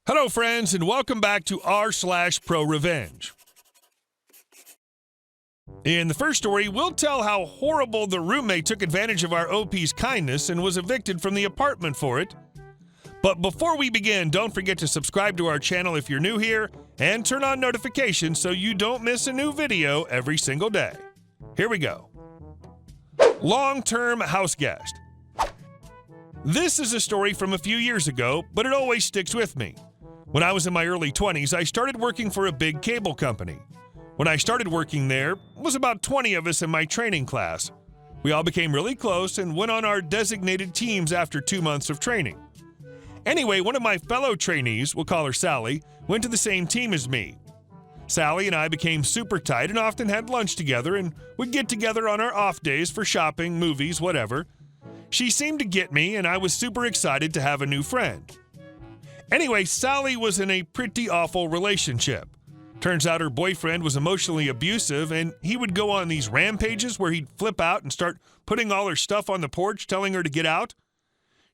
Hello, friends, and welcome back to r/ProRevenge. In the first story, we'll tell how horrible the roommate took advantage of our OP's kindness and was evicted from the apartment for it. But before we begin, don't forget to subscribe to our channel if you're new here and turn on notifications so you don't miss a new video every single day. Here we go. Long-term house guest. This is a story from a few years ago, but it always sticks with me. When I was in my early 20s, I started working for a big cable company. When I started working there, was about 20 of us in my training class. We all became really close and went on our designated teams after 2 months of training. Anyway, one of my fellow trainees, we'll call her Sally, went to the same team as me. Sally and I became super tight and often had lunch together and would get together on our off days for shopping, movies, whatever. She seemed to get me, and I was super excited to have a new friend. Anyway, Sally was in a pretty awful relationship. Turns out her boyfriend was emotionally abusive, and he would go on these rampages where he'd flip out and start putting all her stuff on the porch, telling her to get out.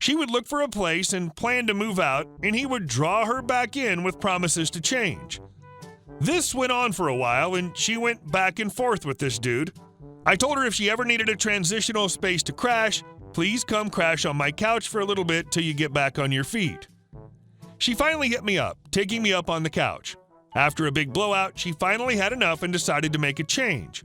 She would look for a place and plan to move out, and he would draw her back in with promises to change. This went on for a while, and she went back and forth with this dude. I told her if she ever needed a transitional space to crash, please come crash on my couch for a little bit till you get back on your feet. She finally hit me up, taking me up on the couch. After a big blowout, she finally had enough and decided to make a change.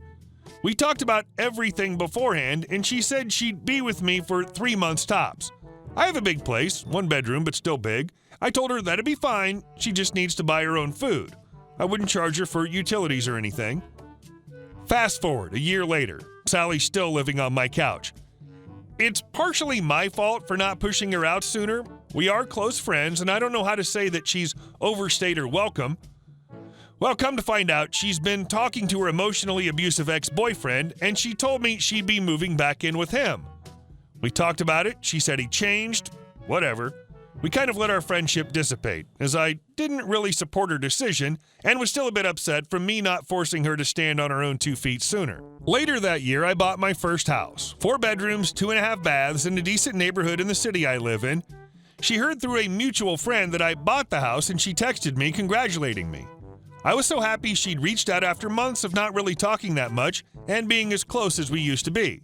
We talked about everything beforehand, and she said she'd be with me for 3 months tops. I have a big place, 1 bedroom, but still big. I told her that'd be fine, she just needs to buy her own food. I wouldn't charge her for utilities or anything. Fast forward, a year later, Sally's still living on my couch. It's partially my fault for not pushing her out sooner. We are close friends, and I don't know how to say that she's overstayed her welcome. Well, come to find out, she's been talking to her emotionally abusive ex-boyfriend, and she told me she'd be moving back in with him. We talked about it, she said he changed, whatever. We kind of let our friendship dissipate, as I didn't really support her decision and was still a bit upset from me not forcing her to stand on her own 2 feet sooner. Later that year, I bought my first house. 4 bedrooms, 2.5 baths, in a decent neighborhood in the city I live in. She heard through a mutual friend that I bought the house, and she texted me congratulating me. I was so happy she'd reached out after months of not really talking that much and being as close as we used to be.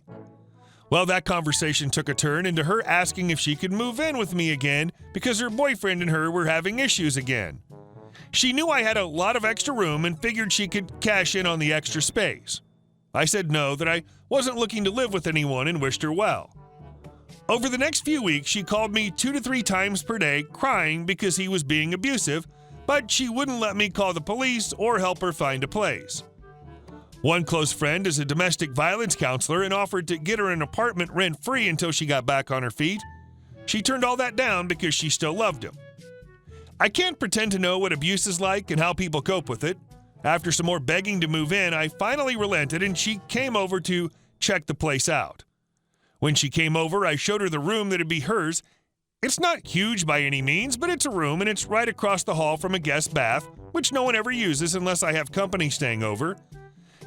Well, that conversation took a turn into her asking if she could move in with me again because her boyfriend and her were having issues again. She knew I had a lot of extra room and figured she could cash in on the extra space. I said no, that I wasn't looking to live with anyone, and wished her well. Over the next few weeks, she called me 2 to 3 times per day crying because he was being abusive, but she wouldn't let me call the police or help her find a place. One close friend is a domestic violence counselor and offered to get her an apartment rent-free until she got back on her feet. She turned all that down because she still loved him. I can't pretend to know what abuse is like and how people cope with it. After some more begging to move in, I finally relented and she came over to check the place out. When she came over, I showed her the room that'd be hers. It's not huge by any means, but it's a room and it's right across the hall from a guest bath, which no one ever uses unless I have company staying over.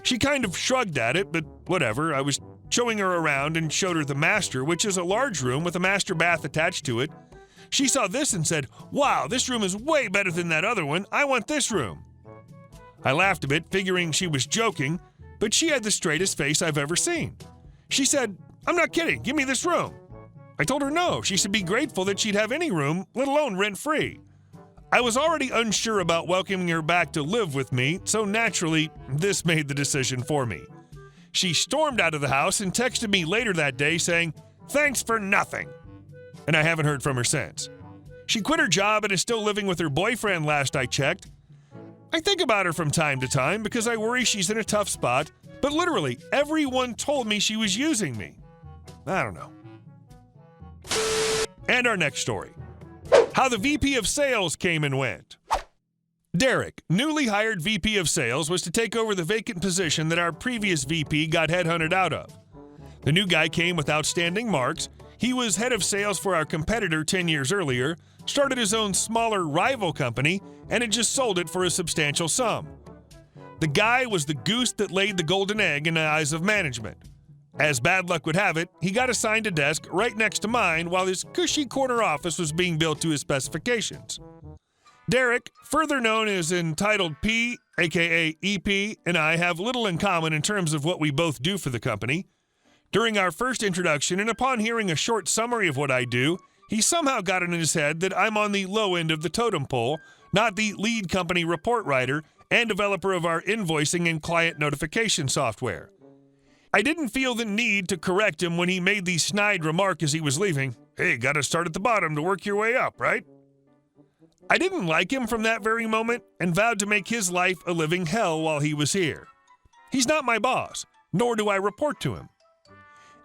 She kind of shrugged at it, but whatever. I was showing her around and showed her the master, which is a large room with a master bath attached to it. She saw this and said, "Wow, this room is way better than that other one. I want this room." I laughed a bit, figuring she was joking, but she had the straightest face I've ever seen. She said, "I'm not kidding. Give me this room." I told her no, she should be grateful that she'd have any room, let alone rent-free. I was already unsure about welcoming her back to live with me, so naturally, this made the decision for me. She stormed out of the house and texted me later that day saying, "Thanks for nothing." And I haven't heard from her since. She quit her job and is still living with her boyfriend last I checked. I think about her from time to time because I worry she's in a tough spot, but literally everyone told me she was using me. I don't know. And our next story. How the VP of Sales came and went. Derek, newly hired VP of Sales, was to take over the vacant position that our previous VP got headhunted out of. The new guy came with outstanding marks. He was head of sales for our competitor 10 years earlier, started his own smaller rival company, and had just sold it for a substantial sum. The guy was the goose that laid the golden egg in the eyes of management. As bad luck would have it, he got assigned a desk right next to mine while his cushy corner office was being built to his specifications. Derek, further known as Entitled P, aka EP, and I have little in common in terms of what we both do for the company. During our first introduction, and upon hearing a short summary of what I do, he somehow got it in his head that I'm on the low end of the totem pole, not the lead company report writer and developer of our invoicing and client notification software. I didn't feel the need to correct him when he made the snide remark as he was leaving, "Hey, gotta start at the bottom to work your way up, right?" I didn't like him from that very moment and vowed to make his life a living hell while he was here. He's not my boss, nor do I report to him.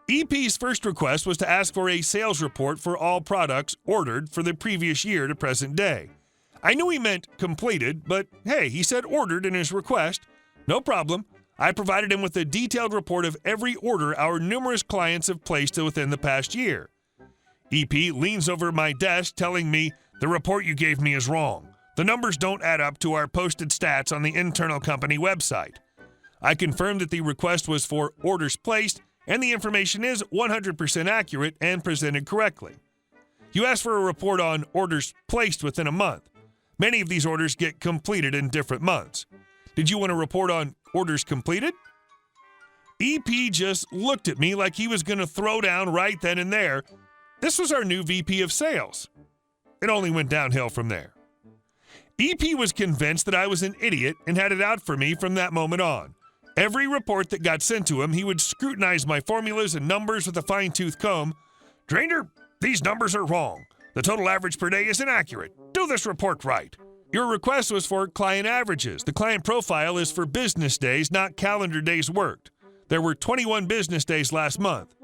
EP's first request was to ask for a sales report for all products ordered for the previous year to present day. I knew he meant completed, but hey, he said ordered in his request. No problem. I provided him with a detailed report of every order our numerous clients have placed within the past year. EP leans over my desk telling me, "The report you gave me is wrong. The numbers don't add up to our posted stats on the internal company website." I confirmed that the request was for orders placed, and the information is 100% accurate and presented correctly. You asked for a report on orders placed within a month. Many of these orders get completed in different months. Did you want a report on orders completed? EP just looked at me like he was going to throw down right then and there. This was our new VP of sales. It only went downhill from there. EP was convinced that I was an idiot and had it out for me from that moment on. Every report that got sent to him, he would scrutinize my formulas and numbers with a fine-tooth comb. "Drainer, these numbers are wrong. The total average per day is inaccurate. Do this report right. Your request was for client averages. The client profile is for business days, not calendar days worked. There were 21 business days last month.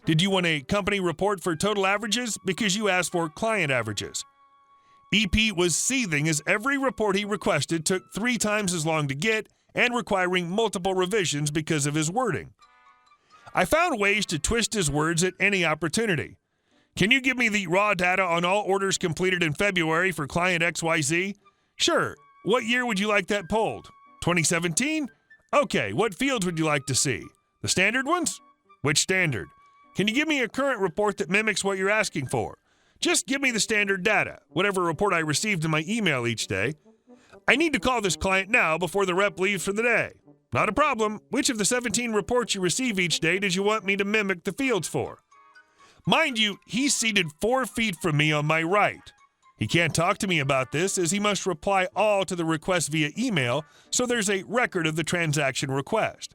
Did you want a company report for total averages? Because you asked for client averages." EP was seething as every report he requested took 3 times as long to get and requiring multiple revisions because of his wording. I found ways to twist his words at any opportunity. "Can you give me the raw data on all orders completed in February for client XYZ? "Sure. What year would you like that pulled? 2017? Okay, what fields would you like to see? The standard ones? Which standard? Can you give me a current report that mimics what you're asking for? Just give me the standard data, whatever report I received in my email each day. I need to call this client now before the rep leaves for the day." "Not a problem. Which of the 17 reports you receive each day did you want me to mimic the fields for?" Mind you, he's seated 4 feet from me on my right. He can't talk to me about this as he must reply all to the request via email, so there's a record of the transaction request.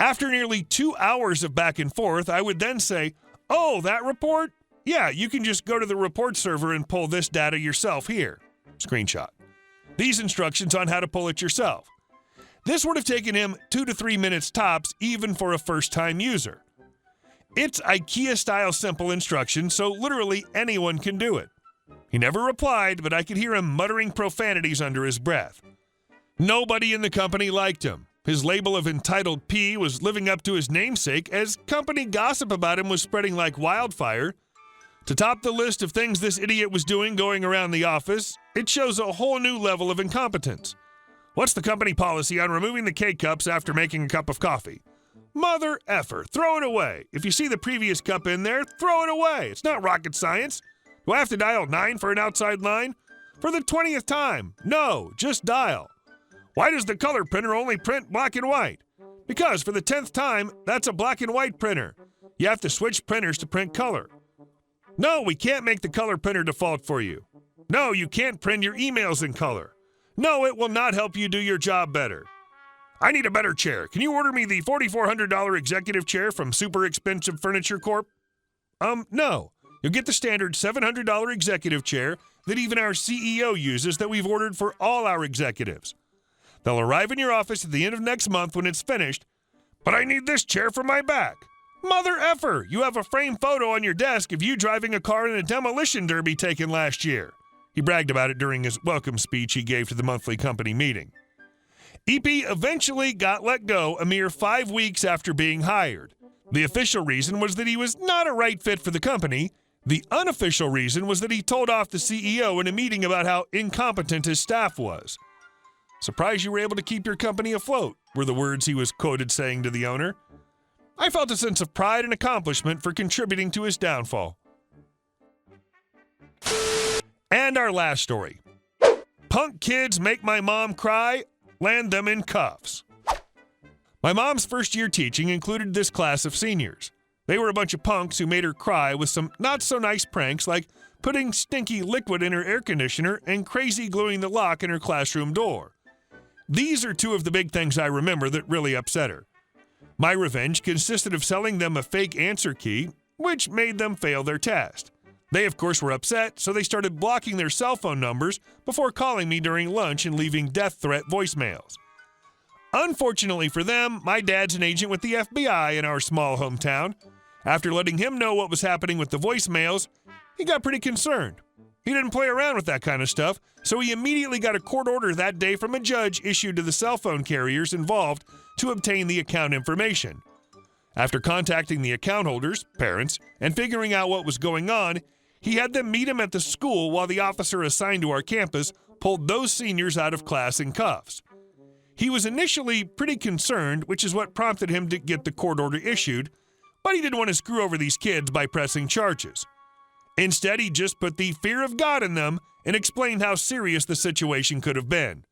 After nearly 2 hours of back and forth, I would then say, "Oh, that report? Yeah, you can just go to the report server and pull this data yourself here." Screenshot. These instructions on how to pull it yourself. This would have taken him 2 to 3 minutes tops, even for a first-time user. It's IKEA-style simple instructions, so literally anyone can do it. He never replied, but I could hear him muttering profanities under his breath. Nobody in the company liked him. His label of Entitled P was living up to his namesake, as company gossip about him was spreading like wildfire. To top the list of things this idiot was doing going around the office, it shows a whole new level of incompetence. "What's the company policy on removing the K-cups after making a cup of coffee?" Mother effer, throw it away. If you see the previous cup in there, throw it away. It's not rocket science. Do I have to dial 9 for an outside line? For the 20th time. No, just dial. Why does the color printer only print black and white? Because for the 10th time, that's a black and white printer. You have to switch printers to print color. No, we can't make the color printer default for you. No, you can't print your emails in color. No, it will not help you do your job better. I need a better chair. Can you order me the $4,400 executive chair from Super Expensive Furniture Corp? No. You'll get the standard $700 executive chair that even our CEO uses that we've ordered for all our executives. They'll arrive in your office at the end of next month when it's finished. But I need this chair for my back. Mother effer, you have a framed photo on your desk of you driving a car in a demolition derby taken last year. He bragged about it during his welcome speech he gave to the monthly company meeting. EP eventually got let go a mere 5 weeks after being hired. The official reason was that he was not a right fit for the company. The unofficial reason was that he told off the CEO in a meeting about how incompetent his staff was. "Surprised you were able to keep your company afloat," were the words he was quoted saying to the owner. I felt a sense of pride and accomplishment for contributing to his downfall. And our last story. Punk kids make my mom cry, land them in cuffs. My mom's first year teaching included this class of seniors. They were a bunch of punks who made her cry with some not-so-nice pranks like putting stinky liquid in her air conditioner and crazy gluing the lock in her classroom door. These are two of the big things I remember that really upset her. My revenge consisted of selling them a fake answer key, which made them fail their test. They, of course, were upset, so they started blocking their cell phone numbers before calling me during lunch and leaving death threat voicemails. Unfortunately for them, my dad's an agent with the FBI in our small hometown. After letting him know what was happening with the voicemails, he got pretty concerned. He didn't play around with that kind of stuff, so he immediately got a court order that day from a judge issued to the cell phone carriers involved to obtain the account information. After contacting the account holders, parents, and figuring out what was going on, he had them meet him at the school while the officer assigned to our campus pulled those seniors out of class in cuffs. He was initially pretty concerned, which is what prompted him to get the court order issued, but he didn't want to screw over these kids by pressing charges. Instead, he just put the fear of God in them and explained how serious the situation could have been.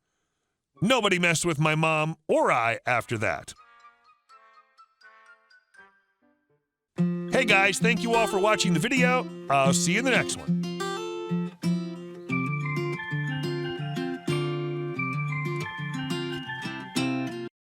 Nobody messed with my mom or I after that. Hey guys, thank you all for watching the video. I'll see you in the next one.